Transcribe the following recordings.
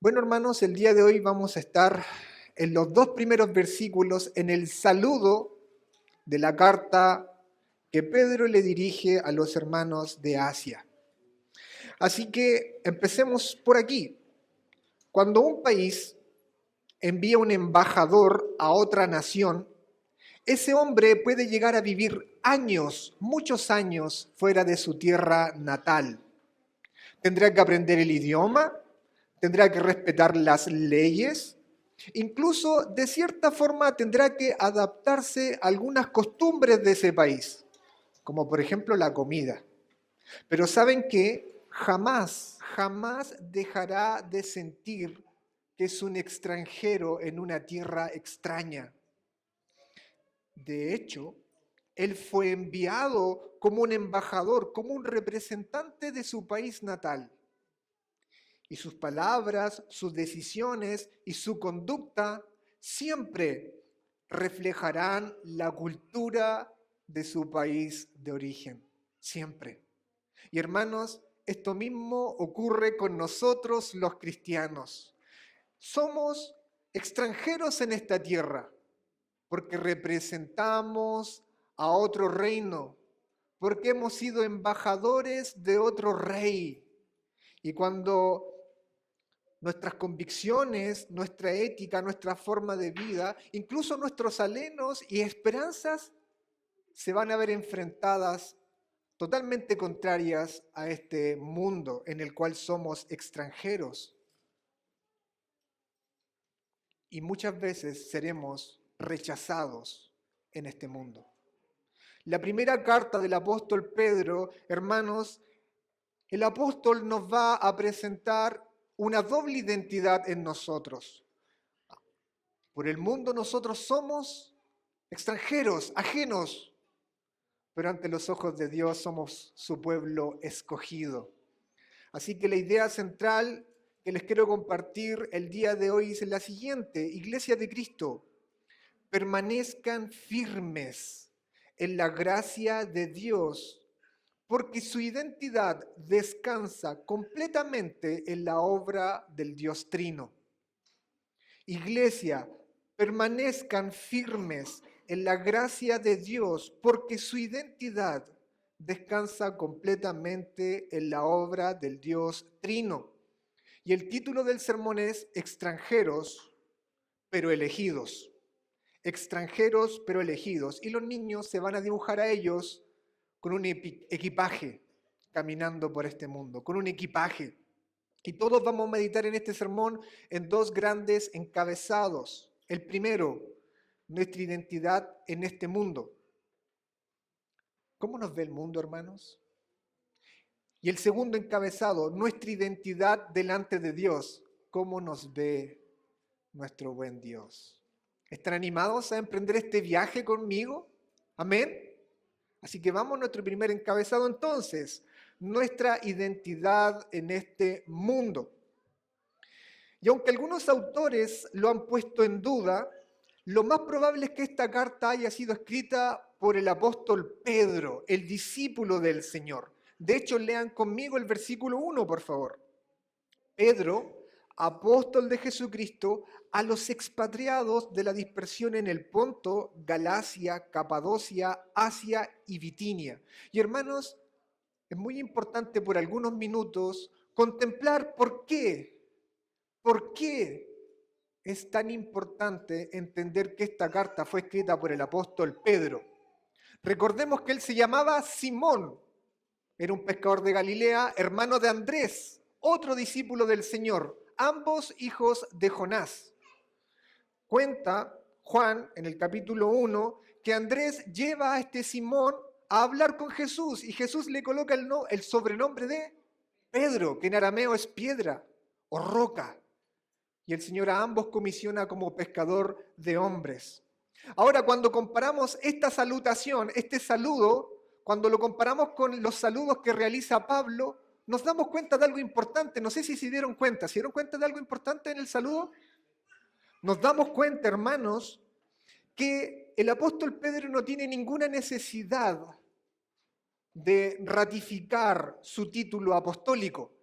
Bueno, hermanos, el día de hoy vamos a estar en los dos primeros versículos en el saludo de la carta que Pedro le dirige a los hermanos de Asia. Así que empecemos por aquí. Cuando un país envía un embajador a otra nación, ese hombre puede llegar a vivir años, muchos años, fuera de su tierra natal. Tendrá que aprender el idioma, tendrá que respetar las leyes, incluso de cierta forma tendrá que adaptarse a algunas costumbres de ese país, como por ejemplo la comida. Pero saben que jamás dejará de sentir que es un extranjero en una tierra extraña. De hecho, él fue enviado como un embajador, como un representante de su país natal. Y sus palabras, sus decisiones y su conducta siempre reflejarán la cultura de su país de origen. Siempre. Y hermanos, esto mismo ocurre con nosotros los cristianos. Somos extranjeros en esta tierra porque representamos a otro reino, porque hemos sido embajadores de otro rey. Y cuando nuestras convicciones, nuestra ética, nuestra forma de vida, incluso nuestros anhelos y esperanzas se van a ver enfrentadas totalmente contrarias a este mundo en el cual somos extranjeros. Y muchas veces seremos rechazados en este mundo. La primera carta del apóstol Pedro, hermanos, el apóstol nos va a presentar una doble identidad en nosotros. Por el mundo nosotros somos extranjeros, ajenos, pero ante los ojos de Dios somos su pueblo escogido. Así que la idea central que les quiero compartir el día de hoy es la siguiente: Iglesia de Cristo, permanezcan firmes en la gracia de Dios, porque su identidad descansa completamente en la obra del Dios Trino. Iglesia, permanezcan firmes en la gracia de Dios, porque su identidad descansa completamente en la obra del Dios Trino. Y el título del sermón es Extranjeros, pero elegidos. Extranjeros, pero elegidos. Y los niños se van a dibujar a ellos con un equipaje, caminando por este mundo, con un equipaje. Y todos vamos a meditar en este sermón en dos grandes encabezados. El primero, nuestra identidad en este mundo. ¿Cómo nos ve el mundo, hermanos? Y el segundo encabezado, nuestra identidad delante de Dios. ¿Cómo nos ve nuestro buen Dios? ¿Están animados a emprender este viaje conmigo? Amén. Así que vamos a nuestro primer encabezado entonces, nuestra identidad en este mundo. Y aunque algunos autores lo han puesto en duda, lo más probable es que esta carta haya sido escrita por el apóstol Pedro, el discípulo del Señor. De hecho, lean conmigo el versículo 1, por favor. Pedro, apóstol de Jesucristo, a los expatriados de la dispersión en el Ponto, Galacia, Capadocia, Asia y Bitinia. Y hermanos, es muy importante por algunos minutos contemplar por qué es tan importante entender que esta carta fue escrita por el apóstol Pedro. Recordemos que él se llamaba Simón, era un pescador de Galilea, hermano de Andrés, otro discípulo del Señor, ambos hijos de Jonás. Cuenta Juan en el capítulo 1 que Andrés lleva a este Simón a hablar con Jesús y Jesús le coloca el sobrenombre de Pedro, que en arameo es piedra o roca. Y el Señor a ambos comisiona como pescador de hombres. Ahora, cuando comparamos esta salutación, este saludo, cuando lo comparamos con los saludos que realiza Pablo, nos damos cuenta de algo importante. No sé si se dieron cuenta. ¿Se dieron cuenta de algo importante en el saludo? Nos damos cuenta, hermanos, que el apóstol Pedro no tiene ninguna necesidad de ratificar su título apostólico.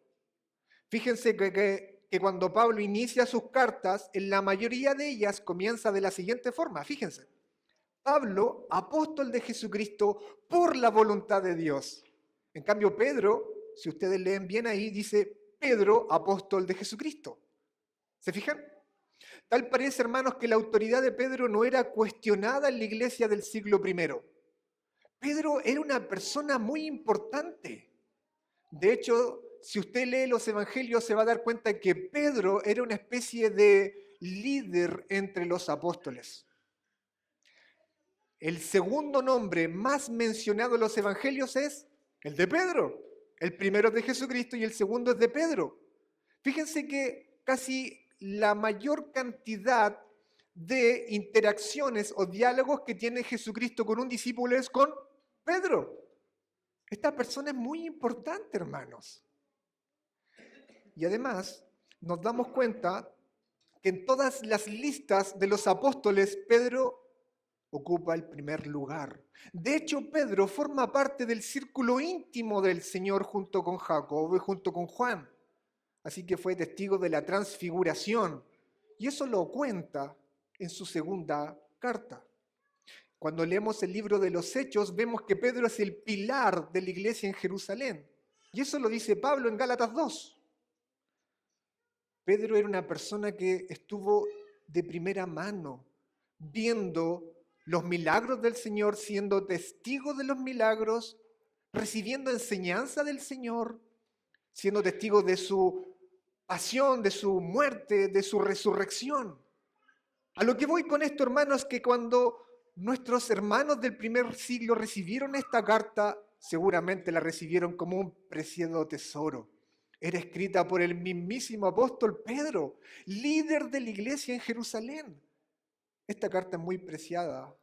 Fíjense que que cuando Pablo inicia sus cartas, en la mayoría de ellas comienza de la siguiente forma. Fíjense, Pablo, apóstol de Jesucristo por la voluntad de Dios. En cambio, Pedro, si ustedes leen bien ahí, dice Pedro, apóstol de Jesucristo. ¿Se fijan? Tal parece, hermanos, que la autoridad de Pedro no era cuestionada en la iglesia del siglo I. Pedro era una persona muy importante. De hecho, si usted lee los evangelios se va a dar cuenta que Pedro era una especie de líder entre los apóstoles. El segundo nombre más mencionado en los evangelios es el de Pedro. El primero es de Jesucristo y el segundo es de Pedro. Fíjense que casi la mayor cantidad de interacciones o diálogos que tiene Jesucristo con un discípulo es con Pedro. Esta persona es muy importante, hermanos. Y además nos damos cuenta que en todas las listas de los apóstoles, Pedro ocupa el primer lugar. De hecho, Pedro forma parte del círculo íntimo del Señor junto con Jacobo y junto con Juan. Así que fue testigo de la transfiguración. Y eso lo cuenta en su segunda carta. Cuando leemos el libro de los Hechos, vemos que Pedro es el pilar de la iglesia en Jerusalén. Y eso lo dice Pablo en Gálatas 2. Pedro era una persona que estuvo de primera mano viendo los milagros del Señor, siendo testigo de los milagros, recibiendo enseñanza del Señor, siendo testigo de su pasión, de su muerte, de su resurrección. A lo que voy con esto, hermanos, es que cuando nuestros hermanos del primer siglo recibieron esta carta, seguramente la recibieron como un preciado tesoro. Era escrita por el mismísimo apóstol Pedro, líder de la iglesia en Jerusalén. Esta carta es muy preciada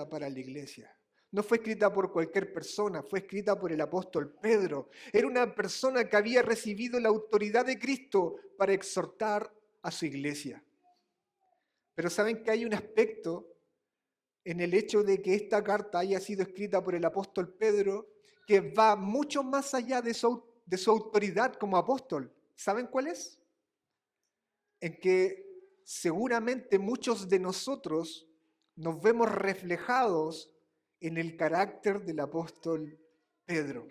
para la iglesia. No fue escrita por cualquier persona, fue escrita por el apóstol Pedro. Era una persona que había recibido la autoridad de Cristo para exhortar a su iglesia. Pero saben que hay un aspecto en el hecho de que esta carta haya sido escrita por el apóstol Pedro que va mucho más allá de su autoridad como apóstol. ¿Saben cuál es? En que seguramente muchos de nosotros nos vemos reflejados en el carácter del apóstol Pedro.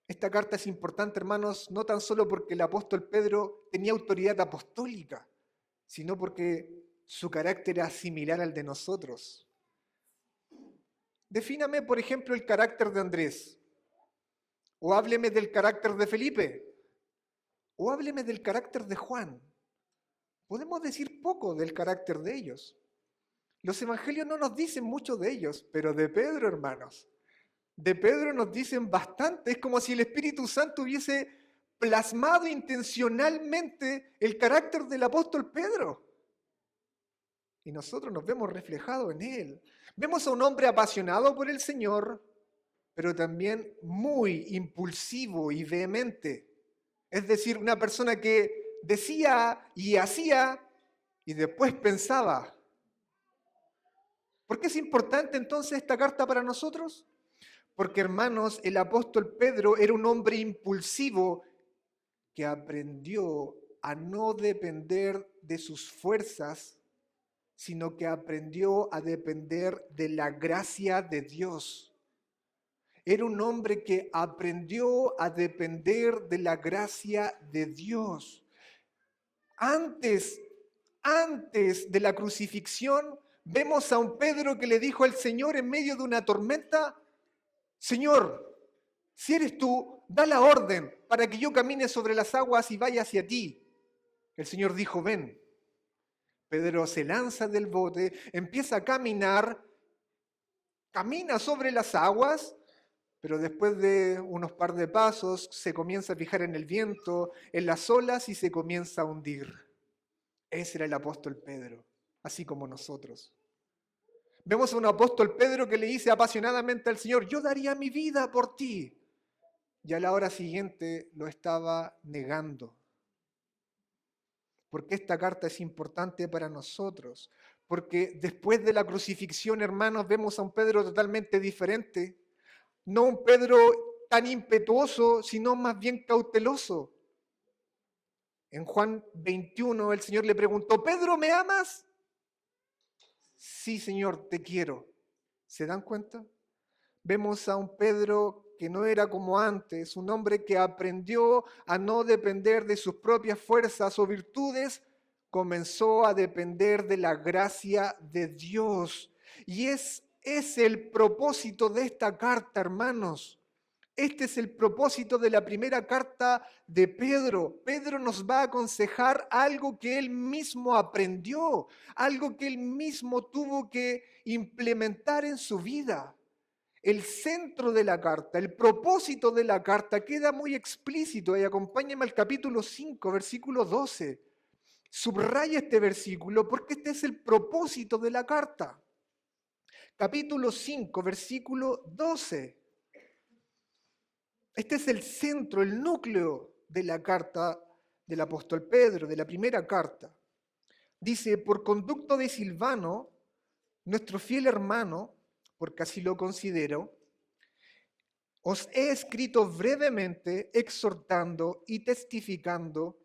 Esta carta es importante, hermanos, no tan solo porque el apóstol Pedro tenía autoridad apostólica, sino porque su carácter era similar al de nosotros. Defíname, por ejemplo, el carácter de Andrés, o hábleme del carácter de Felipe, o hábleme del carácter de Juan. Podemos decir poco del carácter de ellos. Los evangelios no nos dicen mucho de ellos, pero de Pedro, hermanos, de Pedro nos dicen bastante. Es como si el Espíritu Santo hubiese plasmado intencionalmente el carácter del apóstol Pedro. Y nosotros nos vemos reflejados en él. Vemos a un hombre apasionado por el Señor, pero también muy impulsivo y vehemente. Es decir, una persona que decía y hacía y después pensaba. ¿Por qué es importante entonces esta carta para nosotros? Porque, hermanos, el apóstol Pedro era un hombre impulsivo que aprendió a no depender de sus fuerzas, sino que aprendió a depender de la gracia de Dios. Era un hombre que aprendió a depender de la gracia de Dios. Antes de la crucifixión, vemos a un Pedro que le dijo al Señor en medio de una tormenta: Señor, si eres tú, da la orden para que yo camine sobre las aguas y vaya hacia ti. El Señor dijo: ven. Pedro se lanza del bote, empieza a caminar, camina sobre las aguas, pero después de unos par de pasos se comienza a fijar en el viento, en las olas y se comienza a hundir. Ese era el apóstol Pedro, así como nosotros. Vemos a un apóstol Pedro que le dice apasionadamente al Señor: yo daría mi vida por ti. Y a la hora siguiente lo estaba negando. ¿Por qué esta carta es importante para nosotros? Porque después de la crucifixión, hermanos, vemos a un Pedro totalmente diferente. No un Pedro tan impetuoso, sino más bien cauteloso. En Juan 21 el Señor le preguntó, Pedro, ¿me amas? Sí, Señor, te quiero. ¿Se dan cuenta? Vemos a un Pedro que no era como antes, un hombre que aprendió a no depender de sus propias fuerzas o virtudes, comenzó a depender de la gracia de Dios. Y es el propósito de esta carta, hermanos. Este es el propósito de la primera carta de Pedro. Pedro nos va a aconsejar algo que él mismo aprendió, algo que él mismo tuvo que implementar en su vida. El centro de la carta, el propósito de la carta queda muy explícito y acompáñame al capítulo 5, versículo 12. Subraya este versículo porque este es el propósito de la carta. Capítulo 5, versículo 12. Este es el centro, el núcleo de la carta del apóstol Pedro, de la primera carta. Dice, por conducto de Silvano, nuestro fiel hermano, porque así lo considero, os he escrito brevemente exhortando y testificando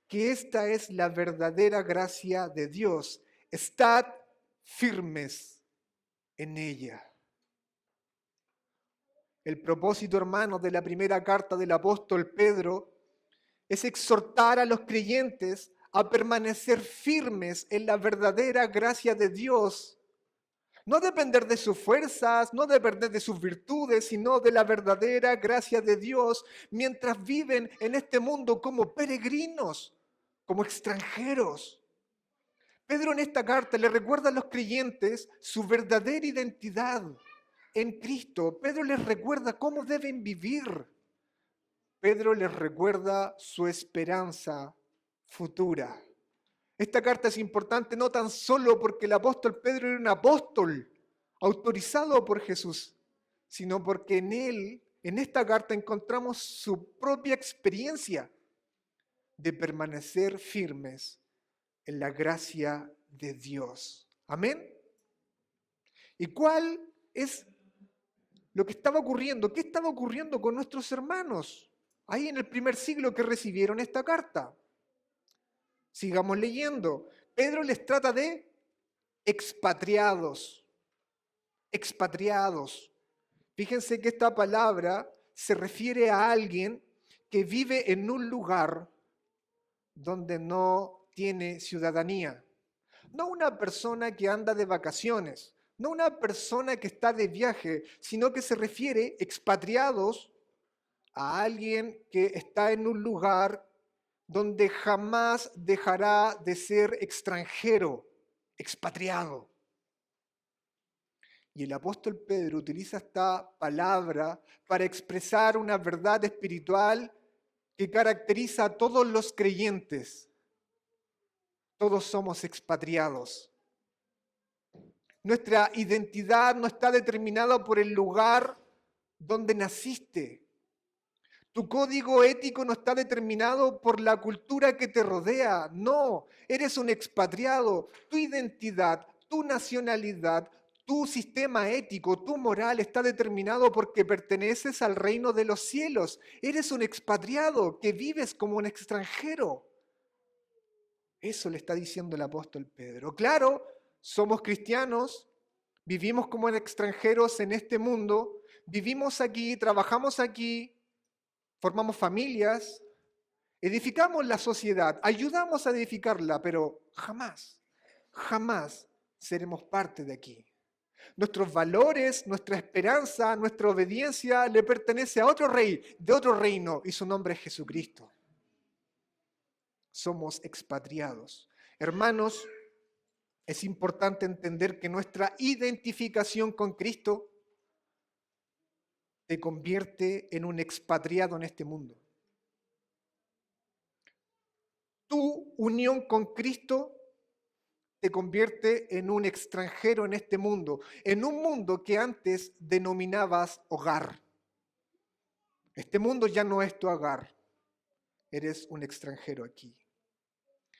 que esta es la verdadera gracia de Dios. Estad firmes en ella. El propósito, hermanos, de la primera carta del apóstol Pedro es exhortar a los creyentes a permanecer firmes en la verdadera gracia de Dios. No depender de sus fuerzas, no depender de sus virtudes, sino de la verdadera gracia de Dios mientras viven en este mundo como peregrinos, como extranjeros. Pedro en esta carta le recuerda a los creyentes su verdadera identidad en Cristo. Pedro les recuerda cómo deben vivir. Pedro les recuerda su esperanza futura. Esta carta es importante no tan solo porque el apóstol Pedro era un apóstol autorizado por Jesús, sino porque en él, en esta carta, encontramos su propia experiencia de permanecer firmes en la gracia de Dios. Amén. ¿Y cuál es lo que estaba ocurriendo? ¿Qué estaba ocurriendo con nuestros hermanos ahí en el primer siglo que recibieron esta carta? Sigamos leyendo. Pedro les trata de expatriados. Expatriados. Fíjense que esta palabra se refiere a alguien que vive en un lugar donde no tiene ciudadanía. No una persona que anda de vacaciones, no una persona que está de viaje, sino que se refiere, expatriados, a alguien que está en un lugar donde jamás dejará de ser extranjero, expatriado. Y el apóstol Pedro utiliza esta palabra para expresar una verdad espiritual que caracteriza a todos los creyentes. Todos somos expatriados. Nuestra identidad no está determinada por el lugar donde naciste. Tu código ético no está determinado por la cultura que te rodea. No, eres un expatriado. Tu identidad, tu nacionalidad, tu sistema ético, tu moral está determinado porque perteneces al reino de los cielos. Eres un expatriado que vives como un extranjero. Eso le está diciendo el apóstol Pedro. Claro, somos cristianos, vivimos como extranjeros en este mundo, vivimos aquí, trabajamos aquí, formamos familias, edificamos la sociedad, ayudamos a edificarla, pero jamás seremos parte de aquí. Nuestros valores, nuestra esperanza, nuestra obediencia le pertenece a otro rey, de otro reino, y su nombre es Jesucristo. Somos expatriados. Hermanos, es importante entender que nuestra identificación con Cristo te convierte en un expatriado en este mundo. Tu unión con Cristo te convierte en un extranjero en este mundo, en un mundo que antes denominabas hogar. Este mundo ya no es tu hogar, eres un extranjero aquí.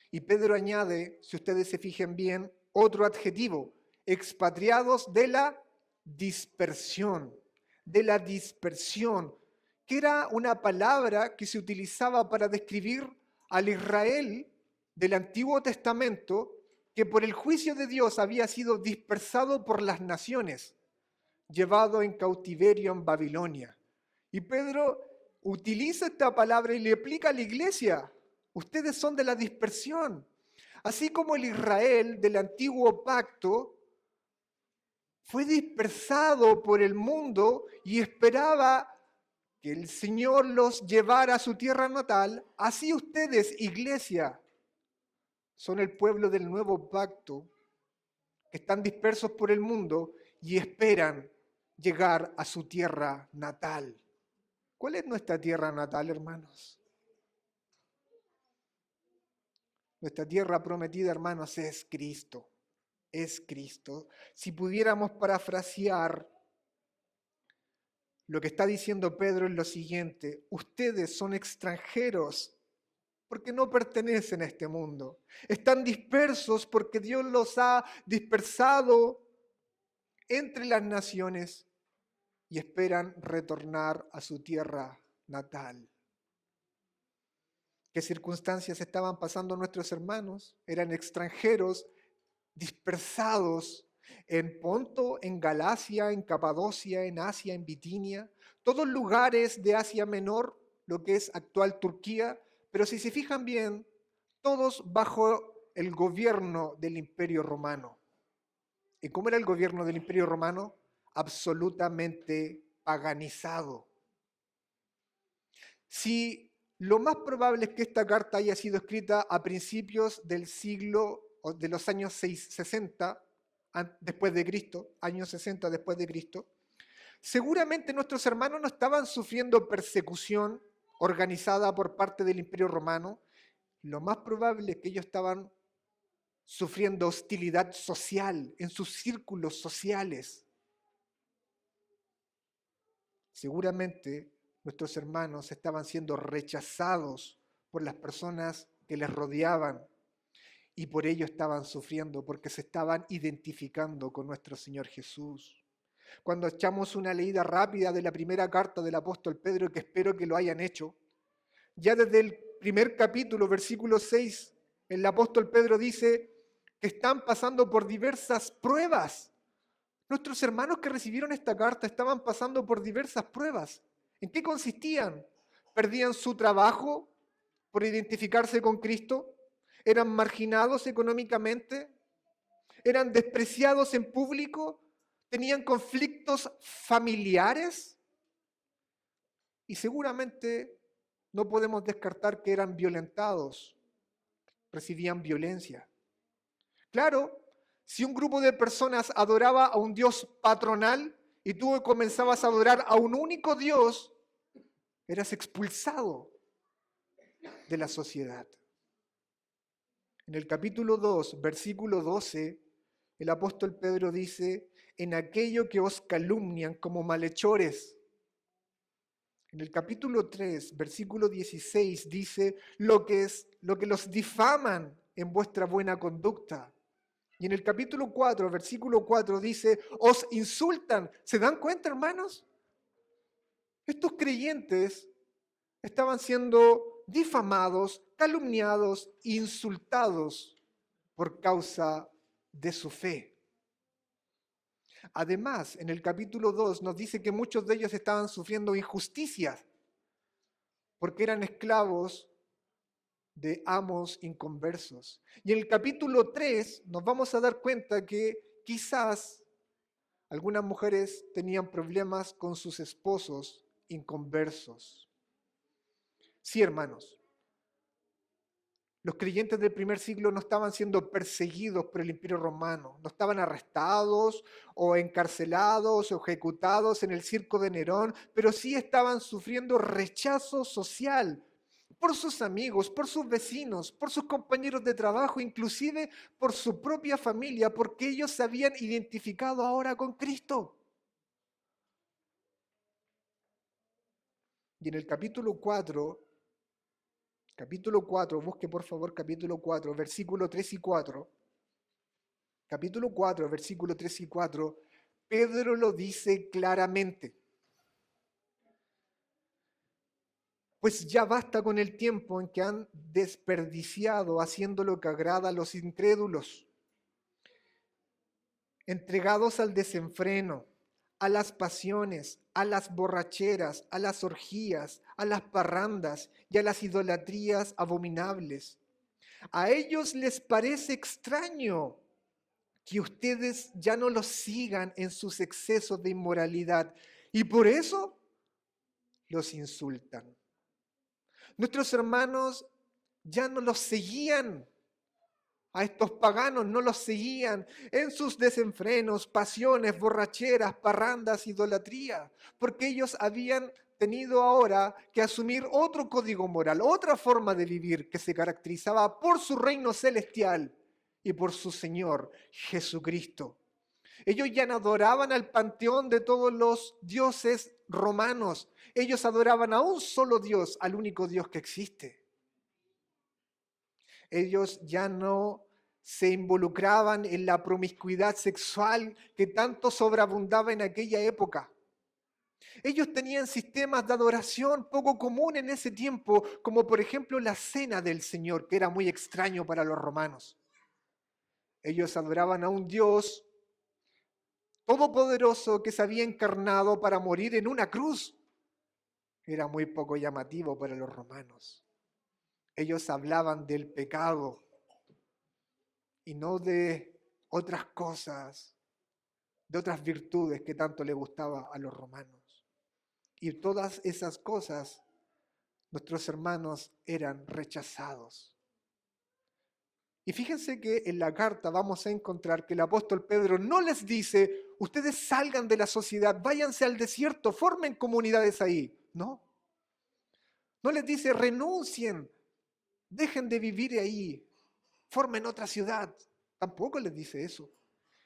Y Pedro añade, si ustedes se fijan bien, otro adjetivo, expatriados de la dispersión, que era una palabra que se utilizaba para describir al Israel del Antiguo Testamento que por el juicio de Dios había sido dispersado por las naciones, llevado en cautiverio en Babilonia. Y Pedro utiliza esta palabra y le aplica a la iglesia. Ustedes son de la dispersión. Así como el Israel del antiguo pacto fue dispersado por el mundo y esperaba que el Señor los llevara a su tierra natal, así ustedes, iglesia, son el pueblo del nuevo pacto, que están dispersos por el mundo y esperan llegar a su tierra natal. ¿Cuál es nuestra tierra natal, hermanos? Nuestra tierra prometida, hermanos, es Cristo. Es Cristo. Si pudiéramos parafrasear lo que está diciendo Pedro es lo siguiente: ustedes son extranjeros porque no pertenecen a este mundo. Están dispersos porque Dios los ha dispersado entre las naciones y esperan retornar a su tierra natal. ¿Qué circunstancias estaban pasando nuestros hermanos? Eran extranjeros dispersados en Ponto, en Galacia, en Capadocia, en Asia, en Bitinia, todos lugares de Asia Menor, lo que es actual Turquía, pero si se fijan bien, todos bajo el gobierno del Imperio Romano. ¿Y cómo era el gobierno del Imperio Romano? Absolutamente paganizado. Si lo más probable es que esta carta haya sido escrita a principios del siglo o de los años 60 después de Cristo, años 60 después de Cristo, seguramente nuestros hermanos no estaban sufriendo persecución organizada por parte del Imperio Romano. Lo más probable es que ellos estaban sufriendo hostilidad social en sus círculos sociales. Seguramente nuestros hermanos estaban siendo rechazados por las personas que les rodeaban y por ello estaban sufriendo, porque se estaban identificando con nuestro Señor Jesús. Cuando echamos una leída rápida de la primera carta del apóstol Pedro, que espero que lo hayan hecho, ya desde el primer capítulo, versículo 6, el apóstol Pedro dice que están pasando por diversas pruebas. Nuestros hermanos que recibieron esta carta estaban pasando por diversas pruebas. ¿En qué consistían? ¿Perdían su trabajo por identificarse con Cristo? ¿Eran marginados económicamente? ¿Eran despreciados en público? ¿Tenían conflictos familiares? Y seguramente no podemos descartar que eran violentados, recibían violencia. Claro, si un grupo de personas adoraba a un Dios patronal y tú comenzabas a adorar a un único Dios, eras expulsado de la sociedad. En el capítulo 2, versículo 12, el apóstol Pedro dice: en aquello que os calumnian como malhechores. En el capítulo 3, versículo 16, dice lo que los difaman en vuestra buena conducta. Y en el capítulo 4, versículo 4 dice: os insultan. ¿Se dan cuenta, hermanos? Estos creyentes estaban siendo difamados, calumniados, insultados por causa de su fe. Además, en el capítulo 2 nos dice que muchos de ellos estaban sufriendo injusticias porque eran esclavos de amos inconversos. Y en el capítulo 3 nos vamos a dar cuenta que quizás algunas mujeres tenían problemas con sus esposos inconversos. Sí, hermanos, los creyentes del primer siglo no estaban siendo perseguidos por el Imperio Romano, no estaban arrestados o encarcelados o ejecutados en el circo de Nerón, pero sí estaban sufriendo rechazo social por sus amigos, por sus vecinos, por sus compañeros de trabajo, inclusive por su propia familia, porque ellos se habían identificado ahora con Cristo. Y en el capítulo 4, busque por favor capítulo 4, versículo 3 y 4. Capítulo 4, versículo 3 y 4, Pedro lo dice claramente. pues ya basta con el tiempo en que han desperdiciado haciendo lo que agrada a los incrédulos, entregados al desenfreno, a las pasiones, a las borracheras, a las orgías, a las parrandas y a las idolatrías abominables. A ellos les parece extraño que ustedes ya no los sigan en sus excesos de inmoralidad y por eso los insultan. Nuestros hermanos ya no los seguían. A estos paganos no los seguían en sus desenfrenos, pasiones, borracheras, parrandas, idolatría, porque ellos habían tenido ahora que asumir otro código moral, otra forma de vivir que se caracterizaba por su reino celestial y por su Señor Jesucristo. Ellos ya no adoraban al panteón de todos los dioses romanos, ellos adoraban a un solo Dios, al único Dios que existe. Ellos ya no se involucraban en la promiscuidad sexual que tanto sobreabundaba en aquella época. Ellos tenían sistemas de adoración poco común en ese tiempo, como por ejemplo la cena del Señor, que era muy extraño para los romanos. Ellos adoraban a un Dios todopoderoso que se había encarnado para morir en una cruz. Era muy poco llamativo para los romanos. Ellos hablaban del pecado y no de otras cosas, de otras virtudes que tanto le gustaba a los romanos. Y todas esas cosas, nuestros hermanos eran rechazados. Y fíjense que en la carta vamos a encontrar que el apóstol Pedro no les dice, ustedes salgan de la sociedad, váyanse al desierto, formen comunidades ahí. No. No les dice, renuncien, dejen de vivir ahí, formen otra ciudad. Tampoco les dice eso.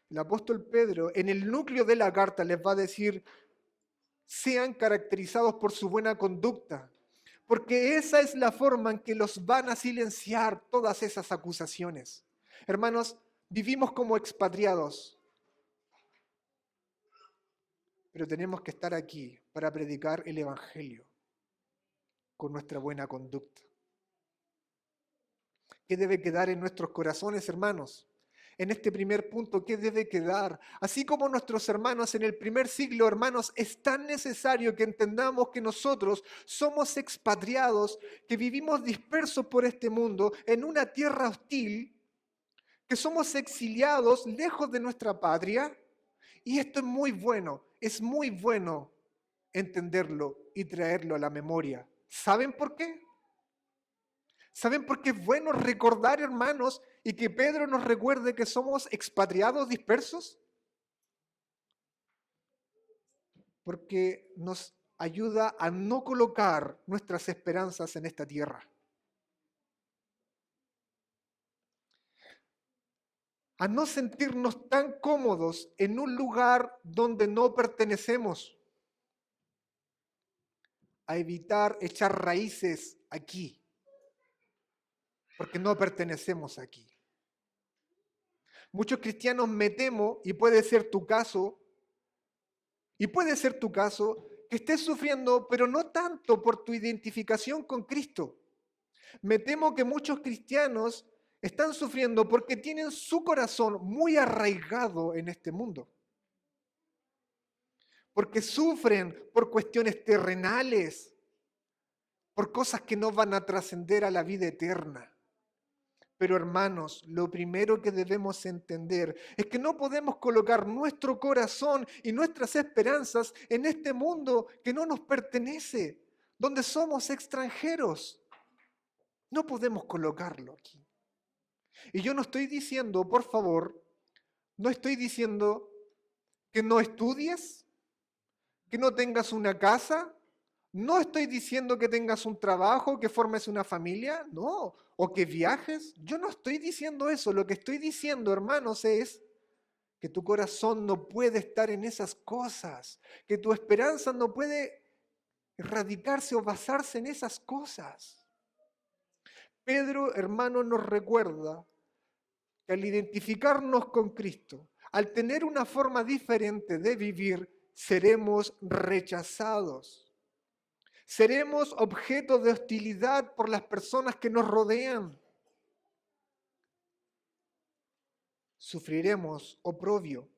El apóstol Pedro en el núcleo de la carta les va a decir, sean caracterizados por su buena conducta, porque esa es la forma en que los van a silenciar todas esas acusaciones. Hermanos, vivimos como expatriados, pero tenemos que estar aquí para predicar el Evangelio con nuestra buena conducta. ¿Qué debe quedar en nuestros corazones, hermanos? En este primer punto, ¿qué debe quedar? Así como nuestros hermanos en el primer siglo, hermanos, es tan necesario que entendamos que nosotros somos expatriados, que vivimos dispersos por este mundo, en una tierra hostil, que somos exiliados lejos de nuestra patria. Y esto es muy bueno entenderlo y traerlo a la memoria. ¿Saben por qué? ¿Saben por qué es bueno recordar, hermanos, y que Pedro nos recuerde que somos expatriados dispersos? Porque nos ayuda a no colocar nuestras esperanzas en esta tierra. A no sentirnos tan cómodos en un lugar donde no pertenecemos. A evitar echar raíces aquí, porque no pertenecemos aquí. Muchos cristianos, me temo, y puede ser tu caso, que estés sufriendo, pero no tanto por tu identificación con Cristo. Me temo que muchos cristianos están sufriendo porque tienen su corazón muy arraigado en este mundo. Porque sufren por cuestiones terrenales, por cosas que no van a trascender a la vida eterna. Pero hermanos, lo primero que debemos entender es que no podemos colocar nuestro corazón y nuestras esperanzas en este mundo que no nos pertenece, donde somos extranjeros. No podemos colocarlo aquí. Y yo no estoy diciendo, por favor, no estoy diciendo que no estudies, que no tengas una casa, no estoy diciendo que tengas un trabajo, que formes una familia, no, o que viajes. Yo no estoy diciendo eso. Lo que estoy diciendo, hermanos, es que tu corazón no puede estar en esas cosas, que tu esperanza no puede radicarse o basarse en esas cosas. Pedro, hermano, nos recuerda que al identificarnos con Cristo, al tener una forma diferente de vivir, seremos rechazados. Seremos objeto de hostilidad por las personas que nos rodean. Sufriremos oprobio.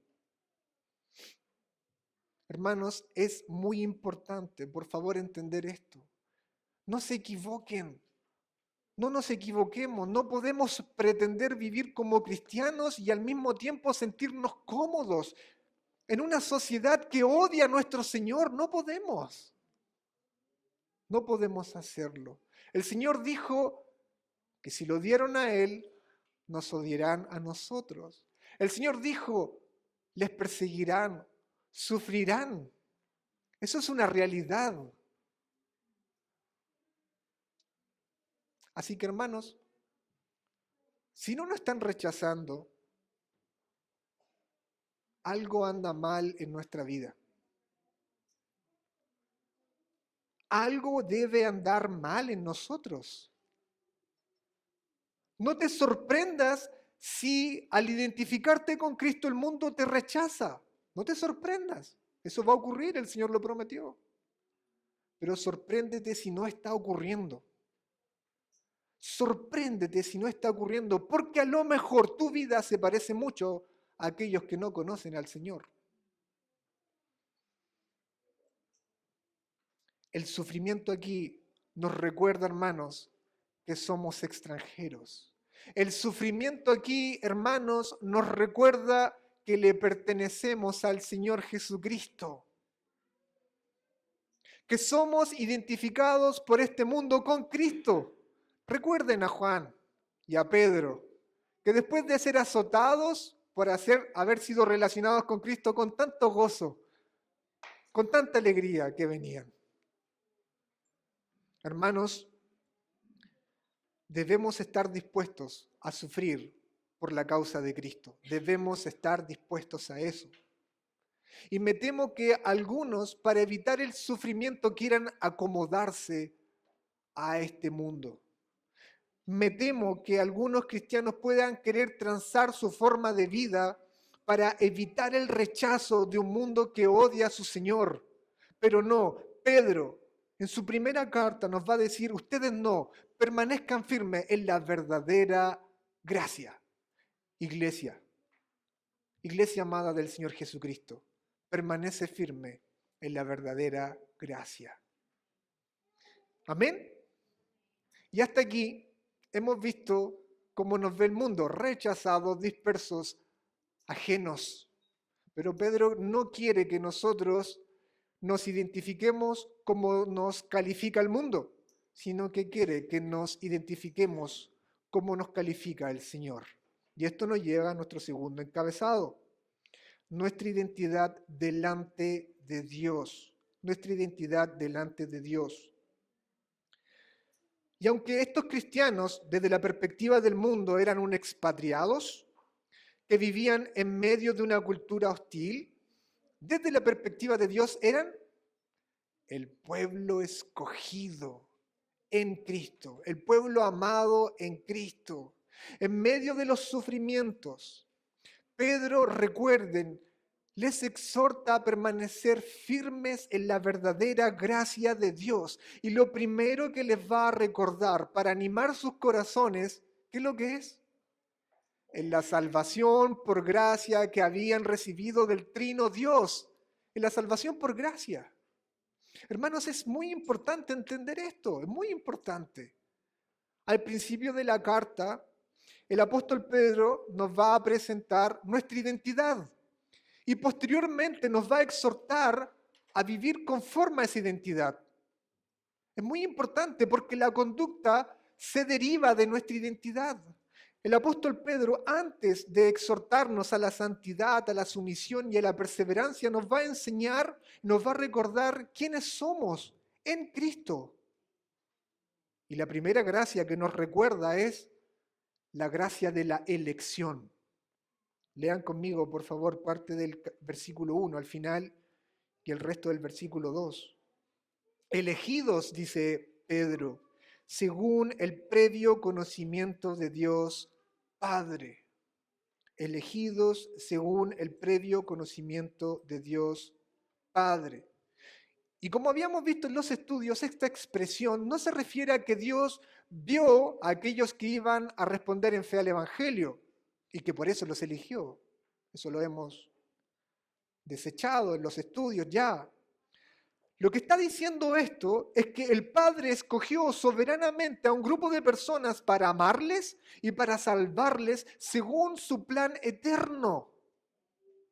Hermanos, es muy importante, por favor, entender esto. No se equivoquen. No nos equivoquemos, no podemos pretender vivir como cristianos y al mismo tiempo sentirnos cómodos en una sociedad que odia a nuestro Señor. No podemos. No podemos hacerlo. El Señor dijo que si lo dieron a Él, nos odiarán a nosotros. El Señor dijo, les perseguirán, sufrirán. Eso es una realidad. Así que hermanos, si no nos están rechazando, algo anda mal en nuestra vida. Algo debe andar mal en nosotros. No te sorprendas si al identificarte con Cristo el mundo te rechaza. No te sorprendas. Eso va a ocurrir, el Señor lo prometió. Pero sorpréndete si no está ocurriendo. Sorpréndete si no está ocurriendo, porque a lo mejor tu vida se parece mucho a aquellos que no conocen al Señor. El sufrimiento aquí nos recuerda, hermanos, que somos extranjeros. El sufrimiento aquí, hermanos, nos recuerda que le pertenecemos al Señor Jesucristo. Que somos identificados por este mundo con Cristo. Recuerden a Juan y a Pedro, que después de ser azotados por haber sido relacionados con Cristo con tanto gozo, con tanta alegría que venían. Hermanos, debemos estar dispuestos a sufrir por la causa de Cristo. Debemos estar dispuestos a eso. Y me temo que algunos, para evitar el sufrimiento, quieran acomodarse a este mundo. Me temo que algunos cristianos puedan querer transar su forma de vida para evitar el rechazo de un mundo que odia a su Señor. Pero no, Pedro en su primera carta nos va a decir, ustedes no, permanezcan firmes en la verdadera gracia. Iglesia amada del Señor Jesucristo, permanece firme en la verdadera gracia. Amén. Y hasta aquí hemos visto cómo nos ve el mundo, rechazados, dispersos, ajenos. Pero Pedro no quiere que nosotros nos identifiquemos como nos califica el mundo, sino que quiere que nos identifiquemos como nos califica el Señor. Y esto nos lleva a nuestro segundo encabezado, nuestra identidad delante de Dios. Nuestra identidad delante de Dios. Y aunque estos cristianos, desde la perspectiva del mundo, eran unos expatriados, que vivían en medio de una cultura hostil, desde la perspectiva de Dios eran el pueblo escogido en Cristo, el pueblo amado en Cristo. En medio de los sufrimientos, Pedro, recuerden, les exhorta a permanecer firmes en la verdadera gracia de Dios. Y lo primero que les va a recordar para animar sus corazones, ¿qué es lo que es? En la salvación por gracia que habían recibido del Trino Dios. En la salvación por gracia. Hermanos, es muy importante entender esto, es muy importante. Al principio de la carta, el apóstol Pedro nos va a presentar nuestra identidad y posteriormente nos va a exhortar a vivir conforme a esa identidad. Es muy importante porque la conducta se deriva de nuestra identidad. El apóstol Pedro, antes de exhortarnos a la santidad, a la sumisión y a la perseverancia, nos va a enseñar, nos va a recordar quiénes somos en Cristo. Y la primera gracia que nos recuerda es la gracia de la elección. Lean conmigo, por favor, parte del versículo 1 al final y el resto del versículo 2. Elegidos, dice Pedro, según el previo conocimiento de Dios Padre. Elegidos según el previo conocimiento de Dios Padre. Y como habíamos visto en los estudios, esta expresión no se refiere a que Dios vio a aquellos que iban a responder en fe al Evangelio y que por eso los eligió. Eso lo hemos desechado en los estudios ya. Lo que está diciendo esto es que el Padre escogió soberanamente a un grupo de personas para amarles y para salvarles según su plan eterno.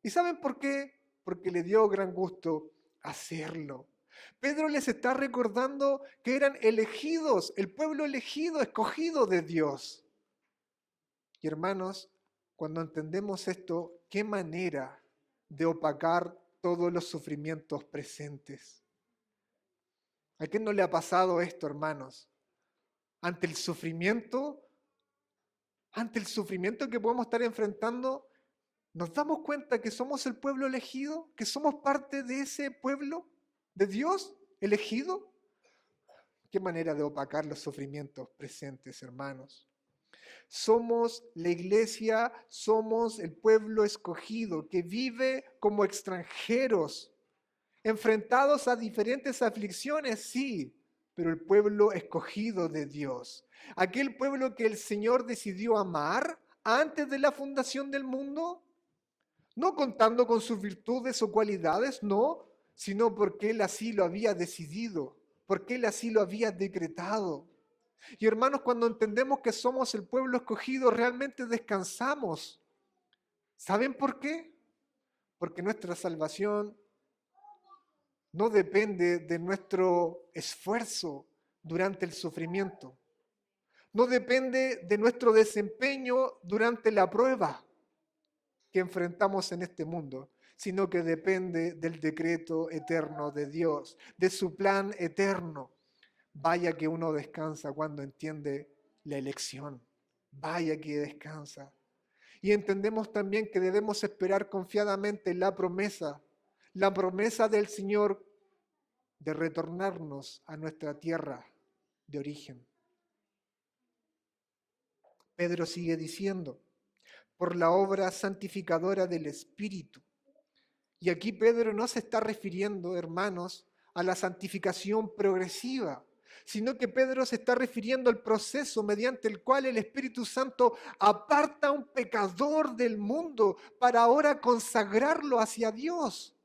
¿Y saben por qué? Porque le dio gran gusto hacerlo. Pedro les está recordando que eran elegidos, el pueblo elegido, escogido de Dios. Y hermanos, cuando entendemos esto, qué manera de opacar todos los sufrimientos presentes. ¿A quién no le ha pasado esto, hermanos? Ante el sufrimiento que podemos estar enfrentando, ¿nos damos cuenta que somos el pueblo elegido? ¿Que somos parte de ese pueblo de Dios elegido? Qué manera de opacar los sufrimientos presentes, hermanos. Somos la iglesia, somos el pueblo escogido que vive como extranjeros, enfrentados a diferentes aflicciones, sí, pero el pueblo escogido de Dios. Aquel pueblo que el Señor decidió amar antes de la fundación del mundo, no contando con sus virtudes o cualidades, no, sino porque Él así lo había decidido, porque Él así lo había decretado. Y hermanos, cuando entendemos que somos el pueblo escogido, realmente descansamos. ¿Saben por qué? Porque nuestra salvación no depende de nuestro esfuerzo durante el sufrimiento. No depende de nuestro desempeño durante la prueba que enfrentamos en este mundo, sino que depende del decreto eterno de Dios, de su plan eterno. Vaya que uno descansa cuando entiende la elección. Vaya que descansa. Y entendemos también que debemos esperar confiadamente la promesa del Señor de retornarnos a nuestra tierra de origen. Pedro sigue diciendo, por la obra santificadora del Espíritu. Y aquí Pedro no se está refiriendo, hermanos, a la santificación progresiva, sino que Pedro se está refiriendo al proceso mediante el cual el Espíritu Santo aparta a un pecador del mundo para ahora consagrarlo hacia Dios.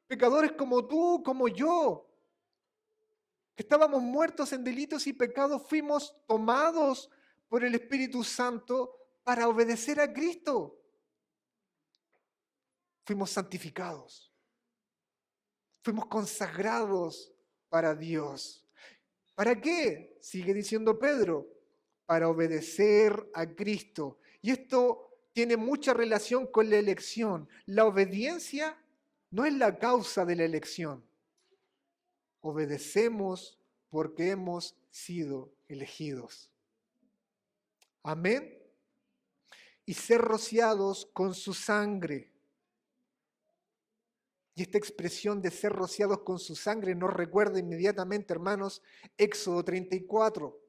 Pecadores como tú, como yo, que estábamos muertos en delitos y pecados, fuimos tomados por el Espíritu Santo para obedecer a Cristo. Fuimos santificados. Fuimos consagrados para Dios. ¿Para qué? Sigue diciendo Pedro, para obedecer a Cristo. Y esto tiene mucha relación con la elección. La obediencia no es la causa de la elección. Obedecemos porque hemos sido elegidos. Amén. Y ser rociados con su sangre. Y esta expresión de ser rociados con su sangre nos recuerda inmediatamente, hermanos, Éxodo 24,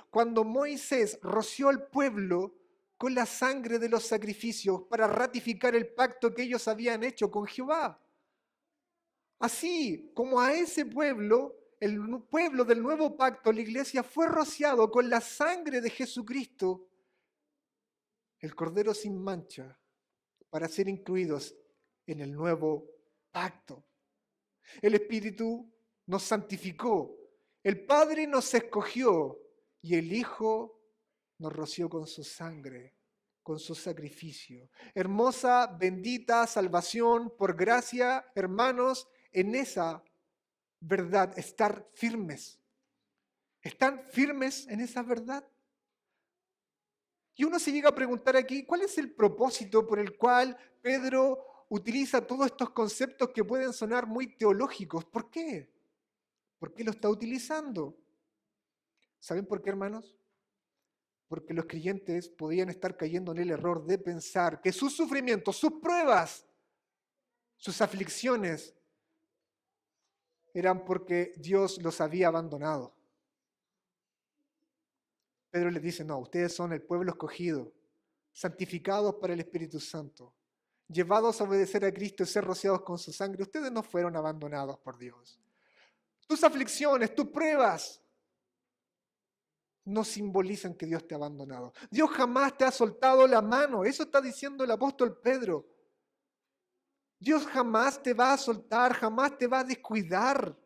cuando Moisés roció al pueblo con la sangre de los sacrificios para ratificar el pacto que ellos habían hecho con Jehová. Así como a ese pueblo, el pueblo del nuevo pacto, la iglesia fue rociado con la sangre de Jesucristo, el Cordero sin mancha, para ser incluidos en el nuevo pacto. El Espíritu nos santificó, el Padre nos escogió y el Hijo nos roció con su sangre, con su sacrificio. Hermosa, bendita salvación por gracia, hermanos, en esa verdad, estar firmes. ¿Están firmes en esa verdad? Y uno se llega a preguntar aquí, ¿cuál es el propósito por el cual Pedro utiliza todos estos conceptos que pueden sonar muy teológicos? ¿Por qué? ¿Por qué lo está utilizando? ¿Saben por qué, hermanos? Porque los creyentes podían estar cayendo en el error de pensar que sus sufrimientos, sus pruebas, sus aflicciones eran porque Dios los había abandonado. Pedro les dice, no, ustedes son el pueblo escogido, santificados para el Espíritu Santo. llevados a obedecer a Cristo y ser rociados con su sangre, ustedes no fueron abandonados por Dios. Tus aflicciones, tus pruebas, no simbolizan que Dios te ha abandonado. Dios jamás te ha soltado la mano. Eso está diciendo el apóstol Pedro. Dios jamás te va a soltar, jamás te va a descuidar.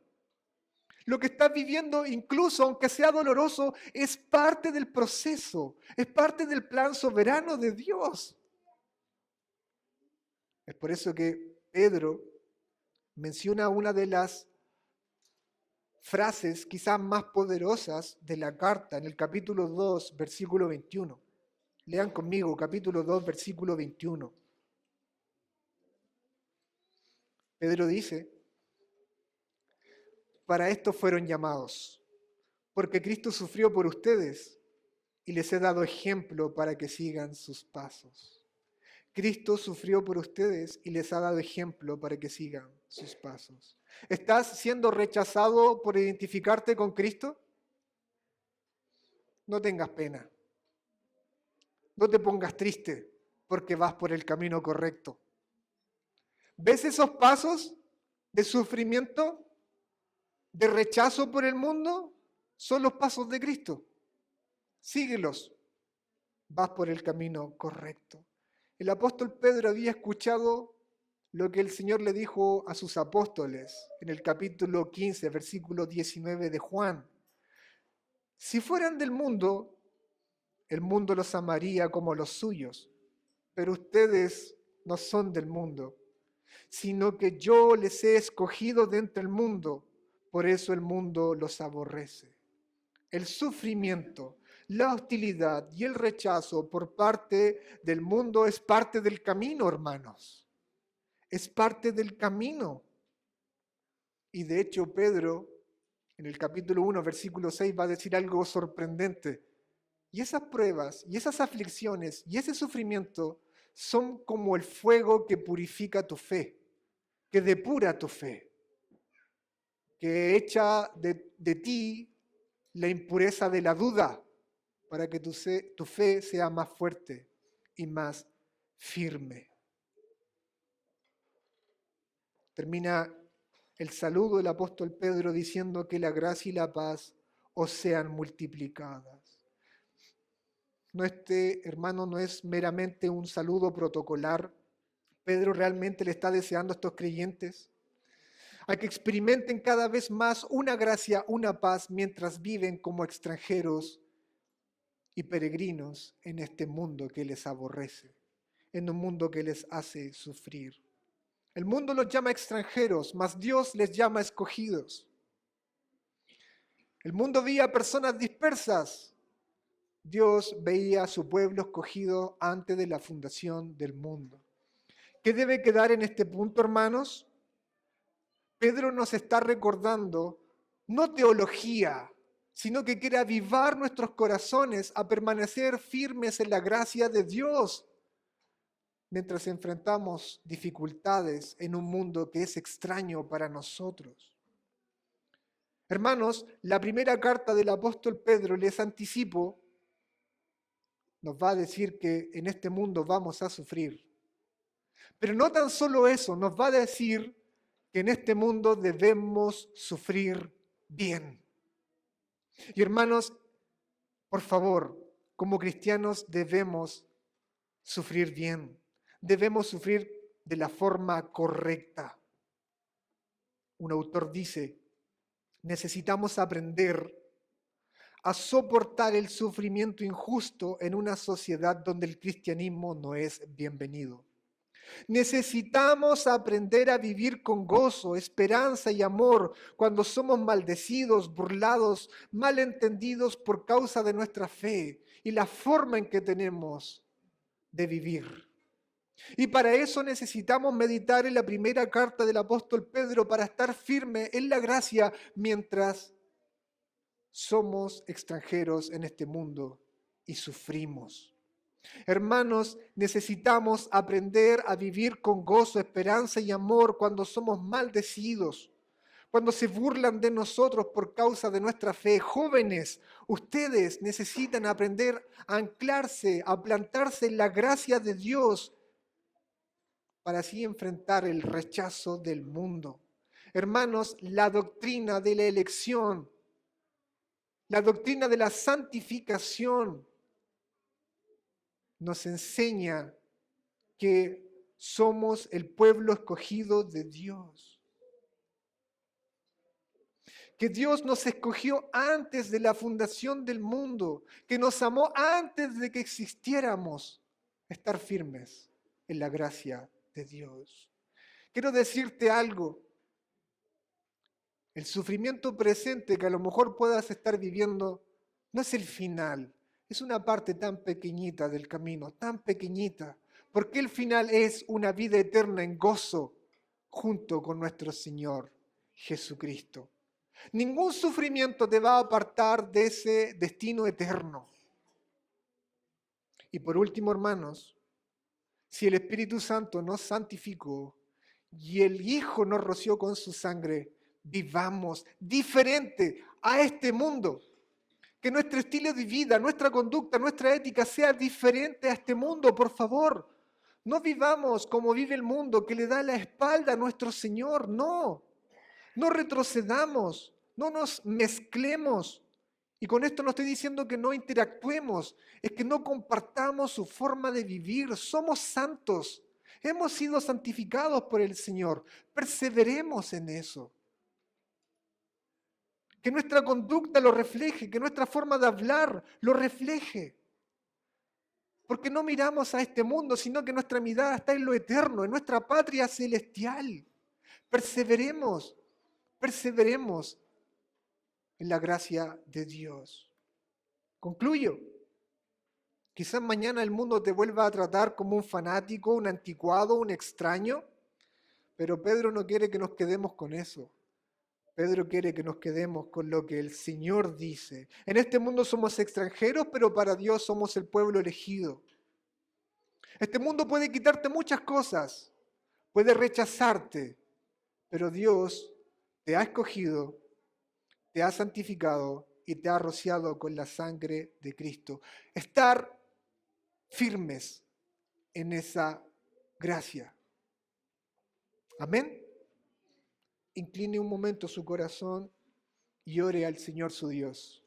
Lo que estás viviendo, incluso aunque sea doloroso, es parte del proceso, es parte del plan soberano de Dios. Es por eso que Pedro menciona una de las frases quizás más poderosas de la carta en el capítulo 2, versículo 21. Lean conmigo, capítulo 2, versículo 21. Pedro dice, para esto fueron llamados, porque Cristo sufrió por ustedes y les he dado ejemplo para que sigan sus pasos. Cristo sufrió por ustedes y les ha dado ejemplo para que sigan sus pasos. ¿Estás siendo rechazado por identificarte con Cristo? No tengas pena. No te pongas triste porque vas por el camino correcto. ¿Ves esos pasos de sufrimiento, de rechazo por el mundo? Son los pasos de Cristo. Síguelos. Vas por el camino correcto. El apóstol Pedro había escuchado lo que el Señor le dijo a sus apóstoles en el capítulo 15, versículo 19 de Juan. Si fueran del mundo, el mundo los amaría como los suyos, pero ustedes no son del mundo, sino que yo les he escogido de entre el mundo, por eso el mundo los aborrece. El sufrimiento, la hostilidad y el rechazo por parte del mundo es parte del camino, hermanos. Es parte del camino. Y de hecho Pedro, en el capítulo 1, versículo 6, va a decir algo sorprendente. Y esas pruebas, y esas aflicciones, y ese sufrimiento son como el fuego que purifica tu fe, que depura tu fe, que echa de ti la impureza de la duda, para que tu fe sea más fuerte y más firme. Termina el saludo del apóstol Pedro diciendo que la gracia y la paz os sean multiplicadas. Hermano, no es meramente un saludo protocolar. Pedro realmente le está deseando a estos creyentes a que experimenten cada vez más una gracia, una paz, mientras viven como extranjeros y peregrinos en este mundo que les aborrece, en un mundo que les hace sufrir. El mundo los llama extranjeros, mas Dios les llama escogidos. El mundo veía a personas dispersas. Dios veía a su pueblo escogido antes de la fundación del mundo. ¿Qué debe quedar en este punto, hermanos? Pedro nos está recordando no teología, sino que quiere avivar nuestros corazones a permanecer firmes en la gracia de Dios mientras enfrentamos dificultades en un mundo que es extraño para nosotros. Hermanos, la primera carta del apóstol Pedro, les anticipo, nos va a decir que en este mundo vamos a sufrir. Pero no tan solo eso, nos va a decir que en este mundo debemos sufrir bien. Y hermanos, por favor, como cristianos debemos sufrir bien. Debemos sufrir de la forma correcta. Un autor dice, necesitamos aprender a soportar el sufrimiento injusto en una sociedad donde el cristianismo no es bienvenido. Necesitamos aprender a vivir con gozo, esperanza y amor cuando somos maldecidos, burlados, malentendidos por causa de nuestra fe y la forma en que tenemos de vivir. Y para eso necesitamos meditar en la primera carta del apóstol Pedro para estar firme en la gracia mientras somos extranjeros en este mundo y sufrimos. Hermanos, necesitamos aprender a vivir con gozo, esperanza y amor cuando somos maldecidos, cuando se burlan de nosotros por causa de nuestra fe. Jóvenes, ustedes necesitan aprender a anclarse, a plantarse en la gracia de Dios para así enfrentar el rechazo del mundo. Hermanos, la doctrina de la elección, la doctrina de la santificación nos enseña que somos el pueblo escogido de Dios. Que Dios nos escogió antes de la fundación del mundo, que nos amó antes de que existiéramos. Estar firmes en la gracia de Dios. Quiero decirte algo. El sufrimiento presente que a lo mejor puedas estar viviendo no es el final, es una parte tan pequeñita del camino, tan pequeñita, porque el final es una vida eterna en gozo junto con nuestro Señor Jesucristo. Ningún sufrimiento te va a apartar de ese destino eterno. Y por último, hermanos, si el Espíritu Santo nos santificó y el Hijo nos roció con su sangre, vivamos diferente a este mundo. Que nuestro estilo de vida, nuestra conducta, nuestra ética sea diferente a este mundo, por favor. No vivamos como vive el mundo, que le da la espalda a nuestro Señor. No, no retrocedamos, no nos mezclemos. Y con esto no estoy diciendo que no interactuemos, es que no compartamos su forma de vivir. Somos santos, hemos sido santificados por el Señor. Perseveremos en eso. Que nuestra conducta lo refleje, que nuestra forma de hablar lo refleje. Porque no miramos a este mundo, sino que nuestra mirada está en lo eterno, en nuestra patria celestial. Perseveremos, perseveremos en la gracia de Dios. Concluyo. Quizás mañana el mundo te vuelva a tratar como un fanático, un anticuado, un extraño, pero Pedro no quiere que nos quedemos con eso. Pedro quiere que nos quedemos con lo que el Señor dice. En este mundo somos extranjeros, pero para Dios somos el pueblo elegido. Este mundo puede quitarte muchas cosas, puede rechazarte, pero Dios te ha escogido, te ha santificado y te ha rociado con la sangre de Cristo. Estar firmes en esa gracia. Amén. Incline un momento su corazón y ore al Señor su Dios.